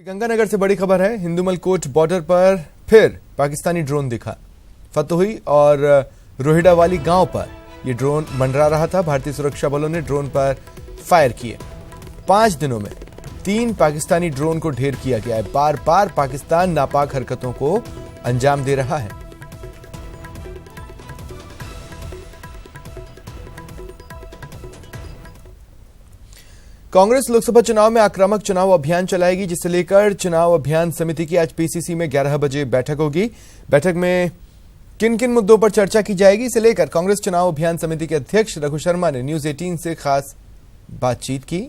गंगानगर से बड़ी खबर है। हिंदुमल कोट बॉर्डर पर फिर पाकिस्तानी ड्रोन दिखा। फतोही और रोहिडावाली गांव पर यह ड्रोन मंडरा रहा था। भारतीय सुरक्षा बलों ने ड्रोन पर फायर किए। 5 दिनों में 3 पाकिस्तानी ड्रोन को ढेर किया गया है। बार बार पाकिस्तान नापाक हरकतों को अंजाम दे रहा है। कांग्रेस लोकसभा चुनाव में आक्रामक चुनाव अभियान चलाएगी, जिसे लेकर चुनाव अभियान समिति की आज पीसीसी में 11 बजे बैठक होगी। बैठक में किन किन मुद्दों पर चर्चा की जाएगी, इसे लेकर कांग्रेस चुनाव अभियान समिति के अध्यक्ष रघु शर्मा ने न्यूज 18 से खास बातचीत की।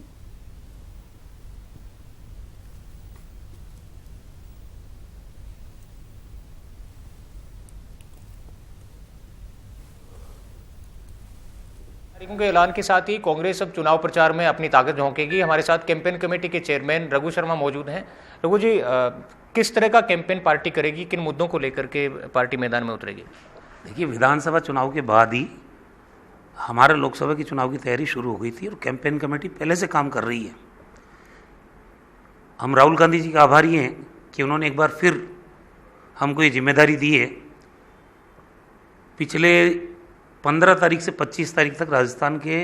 तारीखों के ऐलान के साथ ही कांग्रेस अब चुनाव प्रचार में अपनी ताकत झोंकेगी। हमारे साथ कैंपेन कमेटी के चेयरमैन रघु शर्मा मौजूद हैं। रघु जी, किस तरह का कैंपेन पार्टी करेगी, किन मुद्दों को लेकर के पार्टी मैदान में उतरेगी? देखिए, विधानसभा चुनाव के बाद ही हमारे लोकसभा की चुनाव की तैयारी शुरू हो गई थी और कैंपेन कमेटी पहले से काम कर रही है। हम राहुल गांधी जी के आभारी हैं कि उन्होंने एक बार फिर हमको ये जिम्मेदारी दी है। पिछले 15 तारीख से 25 तारीख तक राजस्थान के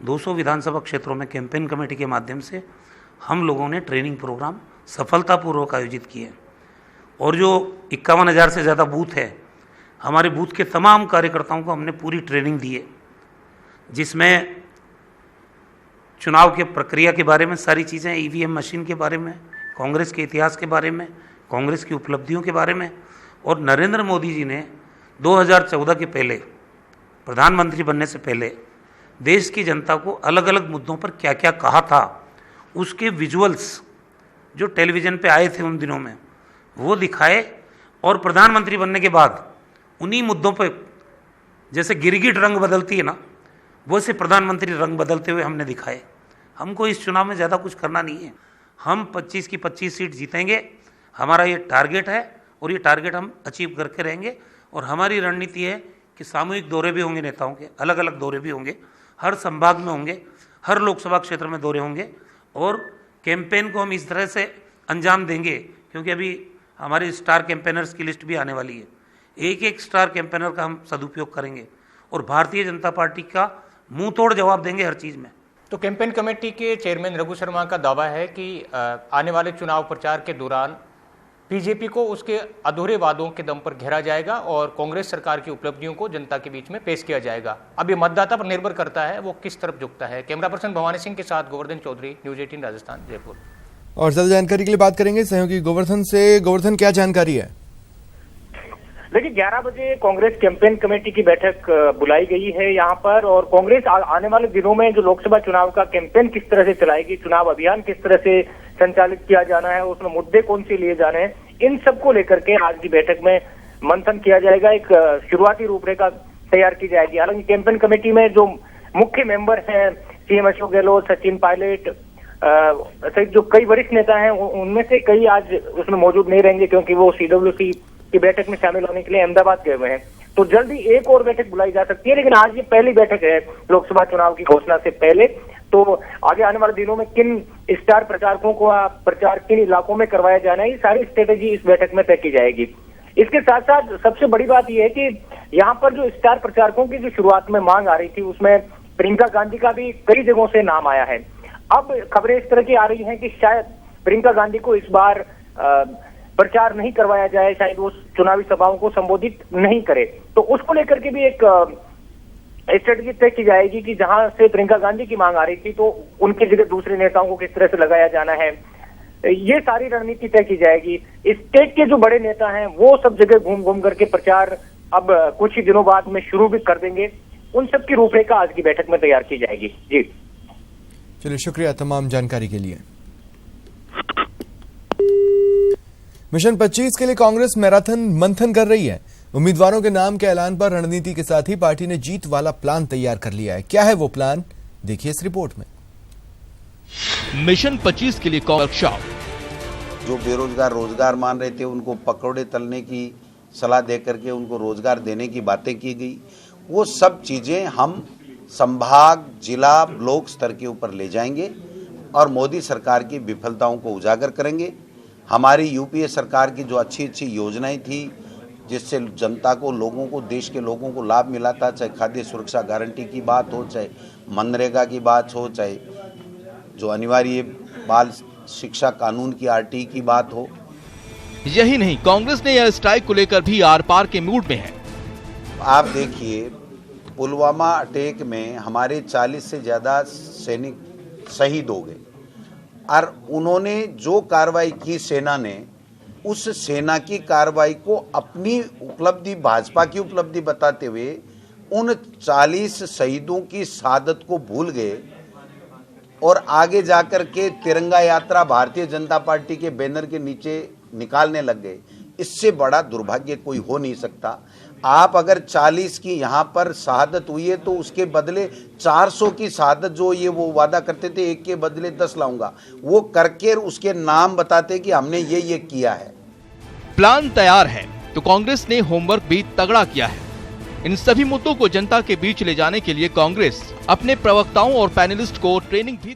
200 विधानसभा क्षेत्रों में कैंपेन कमेटी के माध्यम से हम लोगों ने ट्रेनिंग प्रोग्राम सफलतापूर्वक आयोजित किए और जो 51,000 से ज़्यादा बूथ है, हमारे बूथ के तमाम कार्यकर्ताओं को हमने पूरी ट्रेनिंग दी है, जिसमें चुनाव के प्रक्रिया के बारे में सारी चीज़ें, ईवीएम मशीन के बारे में, कांग्रेस के इतिहास के बारे में, कांग्रेस की उपलब्धियों के बारे में। और नरेंद्र मोदी जी ने 2014 के पहले, प्रधानमंत्री बनने से पहले, देश की जनता को अलग अलग मुद्दों पर क्या क्या कहा था, उसके विजुअल्स जो टेलीविज़न पे आए थे उन दिनों में, वो दिखाए। और प्रधानमंत्री बनने के बाद उन्हीं मुद्दों पे, जैसे गिरगिट रंग बदलती है ना, वो से प्रधानमंत्री रंग बदलते हुए हमने दिखाए। हमको इस चुनाव में ज़्यादा कुछ करना नहीं है। हम 25 की 25 सीट जीतेंगे, हमारा ये टारगेट है और ये टारगेट हम अचीव करके रहेंगे। और हमारी रणनीति है कि सामूहिक दौरे भी होंगे, नेताओं के अलग अलग दौरे भी होंगे, हर संभाग में होंगे, हर लोकसभा क्षेत्र में दौरे होंगे। और कैंपेन को हम इस तरह से अंजाम देंगे, क्योंकि अभी हमारी स्टार कैंपेनर्स की लिस्ट भी आने वाली है। एक एक स्टार कैंपेनर का हम सदुपयोग करेंगे और भारतीय जनता पार्टी का मुंह तोड़ जवाब देंगे हर चीज़ में। तो कैंपेन कमेटी के चेयरमैन रघु शर्मा का दावा है कि आने वाले चुनाव प्रचार के दौरान बीजेपी को उसके अधूरे वादों के दम पर घेरा जाएगा और कांग्रेस सरकार की उपलब्धियों को जनता के बीच में पेश किया जाएगा। अब ये मतदाता पर निर्भर करता है वो किस तरफ झुकता है। कैमरा पर्सन भवानी सिंह के साथ गोवर्धन चौधरी, न्यूज 18 राजस्थान, जयपुर। और ज्यादा जानकारी के लिए बात करेंगे सहयोगी गोवर्धन से। गोवर्धन, क्या जानकारी है? देखिए, 11 बजे कांग्रेस कैंपेन कमेटी की बैठक बुलाई गई है यहाँ पर, और कांग्रेस आने वाले दिनों में जो लोकसभा चुनाव का कैंपेन किस तरह से चलाएगी, चुनाव अभियान किस तरह से संचालित किया जाना है, उसमें मुद्दे कौन से लिए जाने हैं, इन सबको लेकर के आज की बैठक में मंथन किया जाएगा। एक शुरुआती रूपरेखा तैयार की जाएगी। हालांकि कैंपेन कमेटी में जो मुख्य मेंबर हैं, सीएम अशोक गहलोत, सचिन पायलट सहित जो कई वरिष्ठ नेता हैं, उनमें से कई आज उसमें मौजूद नहीं रहेंगे, क्योंकि वो सीडब्ल्यूसी की बैठक में शामिल होने के लिए अहमदाबाद गए हुए हैं। तो जल्दी एक और बैठक बुलाई जा सकती है, लेकिन आज ये पहली बैठक है लोकसभा चुनाव की घोषणा से पहले। तो आगे आने वाले दिनों में किन स्टार प्रचारकों को प्रचार किन इलाकों में करवाया जाना है, ये सारी स्ट्रेटेजी इस बैठक में तय की जाएगी। इसके साथ साथ सबसे बड़ी बात यह है कि यहाँ पर जो स्टार प्रचारकों की जो शुरुआत में मांग आ रही थी, उसमें प्रियंका गांधी का भी कई जगहों से नाम आया है। अब खबरें इस तरह की आ रही हैं कि शायद प्रियंका गांधी को इस बार प्रचार नहीं करवाया जाए, शायद वो चुनावी सभाओं को संबोधित नहीं करे। तो उसको लेकर के भी एक स्ट्रेटजी तय की जाएगी कि जहां से प्रियंका गांधी की मांग आ रही थी, तो उनकी जगह दूसरे नेताओं को किस तरह से लगाया जाना है, ये सारी रणनीति तय की जाएगी। स्टेट के जो बड़े नेता हैं वो सब जगह घूम घूम करके प्रचार अब कुछ ही दिनों बाद में शुरू भी कर देंगे। उन सब की रूपरेखा आज की बैठक में तैयार की जाएगी। जी चलिए, शुक्रिया तमाम जानकारी के लिए। मिशन 25 के लिए कांग्रेस मैराथन मंथन कर रही है। उम्मीदवारों के नाम के ऐलान पर रणनीति के साथ ही पार्टी ने जीत वाला प्लान तैयार कर लिया है। क्या है वो प्लान, देखिए इस रिपोर्ट में। मिशन 25 के लिए वर्कशॉप। जो बेरोजगार रोजगार मान रहे थे, उनको पकौड़े तलने की सलाह देकर के उनको रोजगार देने की बातें की गई। वो सब चीजें हम संभाग, जिला, ब्लॉक स्तर के ऊपर ले जाएंगे और मोदी सरकार की विफलताओं को उजागर करेंगे। हमारी यूपीए सरकार की जो अच्छी अच्छी योजनाएं थी, जिससे जनता को, लोगों को, देश के लोगों को लाभ मिला था, चाहे खाद्य सुरक्षा गारंटी की बात हो, चाहे मनरेगा की बात हो, चाहे जो अनिवार्य बाल शिक्षा कानून की आरटीई की बात हो। यही नहीं, कांग्रेस ने एयर स्ट्राइक को लेकर भी आर पार के मूड में है। आप देखिए, पुलवामा अटैक में हमारे 40 से ज़्यादा सैनिक शहीद हो गए और उन्होंने जो कार्रवाई की सेना ने, उस सेना की कार्रवाई को अपनी उपलब्धि, भाजपा की उपलब्धि बताते हुए उन 40 शहीदों की शहादत को भूल गए और आगे जाकर के तिरंगा यात्रा भारतीय जनता पार्टी के बैनर के नीचे निकालने लग गए। इससे बड़ा दुर्भाग्य कोई हो नहीं सकता। आप अगर 40 की यहाँ पर शहादत हुई है तो उसके बदले 400 की शहादत जो ये वो वादा करते थे, एक के बदले 10 लाऊंगा, वो करके उसके नाम बताते कि हमने ये किया है। प्लान तैयार है तो कांग्रेस ने होमवर्क भी तगड़ा किया है। इन सभी मुद्दों को जनता के बीच ले जाने के लिए कांग्रेस अपने प्रवक्ताओं और पैनलिस्ट को ट्रेनिंग भी